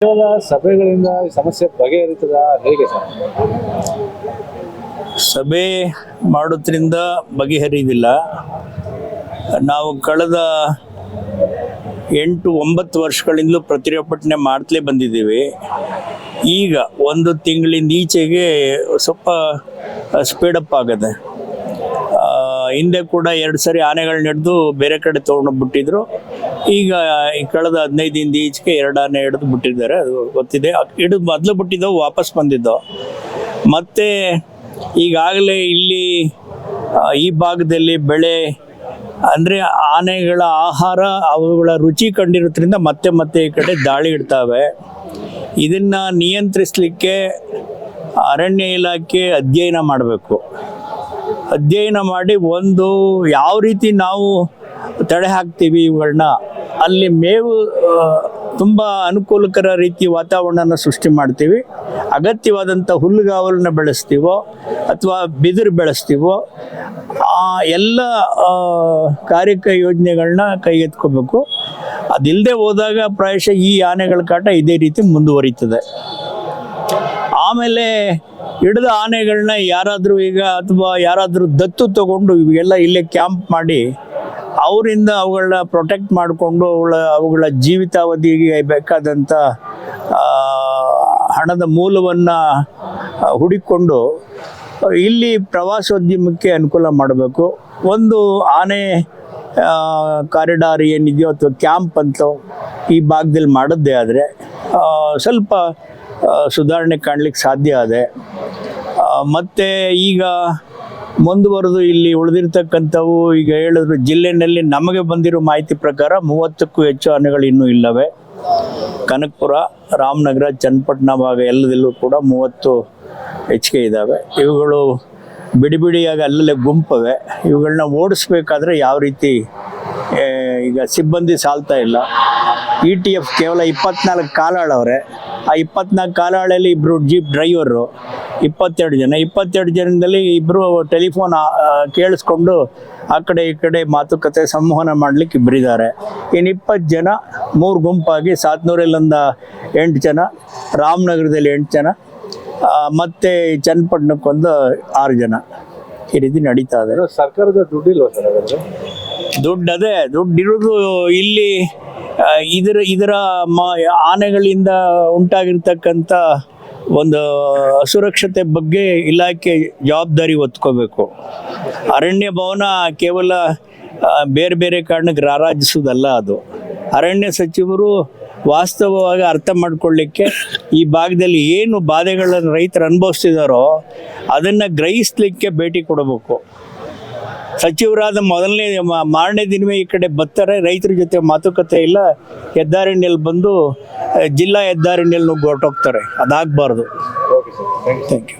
ಕೇವಲ ಸಭೆಗಳಿಂದ ಈ ಸಮಸ್ಯೆ ಬಗೆಹರಿತದ ಹೇಗೆ ಸರ್? ಸಭೆ ಮಾಡೋದ್ರಿಂದ ಬಗೆಹರಿದಿಲ್ಲ. ನಾವು ಕಳೆದ 8-9 ವರ್ಷಗಳಿಂದಲೂ ಪ್ರತಿಭಟನೆ ಮಾಡ್ತಲೇ ಬಂದಿದ್ದೀವಿ. ಈಗ ಒಂದು ತಿಂಗಳಿಂದ ಈಚೆಗೆ ಸ್ವಲ್ಪ ಸ್ಪೀಡಪ್ ಆಗದೆ. ಹಿಂದೆ ಕೂಡ 2 ಸರಿ ಆನೆಗಳನ್ನ ಹಿಡಿದು ಬೇರೆ ಕಡೆ ತೊಗೊಂಡೋಗ್ಬಿಟ್ಟಿದ್ರು. ಈಗ ಈ ಕಳೆದ 15 ದಿನದ ಈಚೆಗೆ 2 ಆನೆ ಹಿಡಿದು ಬಿಟ್ಟಿದ್ದಾರೆ, ಅದು ಗೊತ್ತಿದೆ. ಹಿಡಿದು ಮೊದಲು ಬಿಟ್ಟಿದ್ದವು ವಾಪಸ್ ಬಂದಿದ್ದವು. ಮತ್ತು ಈಗಾಗಲೇ ಇಲ್ಲಿ ಈ ಭಾಗದಲ್ಲಿ ಬೆಳೆ ಅಂದರೆ ಆನೆಗಳ ಆಹಾರ ಅವುಗಳ ರುಚಿ ಕಂಡಿರೋದ್ರಿಂದ ಮತ್ತೆ ಮತ್ತೆ ಈ ಕಡೆ ದಾಳಿ ಇಡ್ತವೆ. ಇದನ್ನು ನಿಯಂತ್ರಿಸಲಿಕ್ಕೆ ಅರಣ್ಯ ಇಲಾಖೆ ಅಧ್ಯಯನ ಮಾಡಬೇಕು. ಅಧ್ಯಯನ ಮಾಡಿ ಒಂದು ಯಾವ ರೀತಿ ನಾವು ತಡೆ ಹಾಕ್ತೀವಿ ಇವುಗಳನ್ನ, ಅಲ್ಲಿ ಮೇವು ತುಂಬ ಅನುಕೂಲಕರ ರೀತಿ ವಾತಾವರಣನ ಸೃಷ್ಟಿ ಮಾಡ್ತೀವಿ, ಅಗತ್ಯವಾದಂಥ ಹುಲ್ಲುಗಾವಲನ್ನ ಬೆಳೆಸ್ತೀವೋ ಅಥವಾ ಬಿದಿರು ಬೆಳೆಸ್ತೀವೋ ಎಲ್ಲ ಯೋಜನೆಗಳನ್ನ ಕೈಗೆತ್ಕೋಬೇಕು. ಅದಿಲ್ಲದೆ ಹೋದಾಗ ಪ್ರಾಯಶಃ ಈ ಆನೆಗಳ ಕಾಟ ಇದೇ ರೀತಿ ಮುಂದುವರಿತದೆ. ಆಮೇಲೆ ಹಿಡಿದ ಆನೆಗಳನ್ನ ಯಾರಾದರೂ ಈಗ ಅಥವಾ ಯಾರಾದರೂ ದತ್ತು ತಗೊಂಡು ಇವೆಲ್ಲ ಇಲ್ಲೇ ಕ್ಯಾಂಪ್ ಮಾಡಿ ಅವರಿಂದ ಅವುಗಳನ್ನ ಪ್ರೊಟೆಕ್ಟ್ ಮಾಡಿಕೊಂಡು ಅವುಗಳ ಜೀವಿತಾವಧಿಗೆ ಬೇಕಾದಂಥ ಹಣದ ಮೂಲವನ್ನು ಹುಡುಕಿಕೊಂಡು ಇಲ್ಲಿ ಪ್ರವಾಸೋದ್ಯಮಕ್ಕೆ ಅನುಕೂಲ ಮಾಡಬೇಕು. ಒಂದು ಆನೆ ಕಾರಿಡಾರ್ ಏನಿದೆಯೋ ಅಥವಾ ಕ್ಯಾಂಪ್ ಅಂತ ಈ ಭಾಗದಲ್ಲಿ ಮಾಡಿದ್ದೇ ಆದರೆ ಸ್ವಲ್ಪ ಸುಧಾರಣೆ ಕಾಣಲಿಕ್ಕೆ ಸಾಧ್ಯ ಇದೆ. ಮತ್ತು ಈಗ ಮುಂದುವರೆದು ಇಲ್ಲಿ ಉಳಿದಿರ್ತಕ್ಕಂಥವು ಈಗ ಹೇಳಿದ್ರು, ಜಿಲ್ಲೆಯಲ್ಲಿ ನಮಗೆ ಬಂದಿರೋ ಮಾಹಿತಿ ಪ್ರಕಾರ 30ಕ್ಕೂ ಹೆಚ್ಚು ಆನೆಗಳು ಇನ್ನೂ ಇಲ್ಲವೆ. ಕನಕಪುರ, ರಾಮನಗರ, ಚನ್ನಪಟ್ಟಣ ಭಾಗ ಎಲ್ಲದಲ್ಲೂ ಕೂಡ 30 ಹೆಚ್ಚಿಗೆ ಇದ್ದಾವೆ. ಇವುಗಳು ಬಿಡಿಯಾಗಿ ಅಲ್ಲಲ್ಲೇ ಗುಂಪವೆ. ಇವುಗಳನ್ನ ಓಡಿಸ್ಬೇಕಾದ್ರೆ ಯಾವ ರೀತಿ ಈಗ ಸಿಬ್ಬಂದಿ ಸಾಲ್ತಾ ಇಲ್ಲ. ETF ಕೇವಲ 24 ಕಾಲಾಳವ್ರೆ. ಆ 24 ಕಾಲಾಳಲ್ಲಿ 2 ಜೀಪ್ ಡ್ರೈವರು, 22 ಜನದಲ್ಲಿ 2 ಟೆಲಿಫೋನ್ ಕೇಳಿಸ್ಕೊಂಡು ಆ ಕಡೆ ಈ ಕಡೆ ಮಾತುಕತೆ ಸಂವಹನ ಮಾಡಲಿಕ್ಕೆ ಇಬ್ಬರಿದ್ದಾರೆ. ಇನ್ನು 20 ಜನ 3 ಗುಂಪಾಗಿ ಸಾತ್ನೂರಲ್ಲೊಂದು 8 ಜನ, ರಾಮನಗರದಲ್ಲಿ 8 ಜನ, ಮತ್ತು ಚನ್ನಪಟ್ಟಣಕ್ಕೊಂದು 6 ಜನ, ಈ ರೀತಿ ನಡೀತಾ ಇದೆ. ಸರ್ಕಾರದ ದುಡ್ಡಿಲ್ವ ಸರ್? ದುಡ್ಡಿರೋದು ಇಲ್ಲಿ ಇದರ ಆನೆಗಳಿಂದ ಉಂಟಾಗಿರ್ತಕ್ಕಂಥ ಒಂದು ಅಸುರಕ್ಷತೆ ಬಗ್ಗೆ ಇಲಾಖೆ ಜವಾಬ್ದಾರಿ ಹೊತ್ಕೋಬೇಕು. ಅರಣ್ಯ ಭವನ ಕೇವಲ ಬೇರೆ ಬೇರೆ ಕಾರಣಕ್ಕೆ ರಾರಾಜಿಸೋದಲ್ಲ, ಅದು ಅರಣ್ಯ ಸಚಿವರು ವಾಸ್ತವವಾಗಿ ಅರ್ಥ ಮಾಡ್ಕೊಳ್ಳಿಕ್ಕೆ ಈ ಭಾಗದಲ್ಲಿ ಏನು ಬಾಧೆಗಳನ್ನು ರೈತರು ಅನುಭವಿಸ್ತಿದ್ದಾರೋ ಅದನ್ನು ಗ್ರಹಿಸಲಿಕ್ಕೆ ಭೇಟಿ ಕೊಡಬೇಕು. ಸಚಿವರಾದ ಮಾರನೇ ದಿನವೇ ಈ ಕಡೆ ಬರ್ತಾರೆ, ರೈತರ ಜೊತೆ ಮಾತುಕತೆ ಇಲ್ಲ, ಹೆದ್ದಾರಿನಲ್ಲಿ ಬಂದು ಜಿಲ್ಲಾ ಹೆದ್ದಾರಿನಲ್ಲಿ ಹೊರಟೋಗ್ತಾರೆ. ಅದಾಗಬಾರ್ದು. Okay sir, thank you.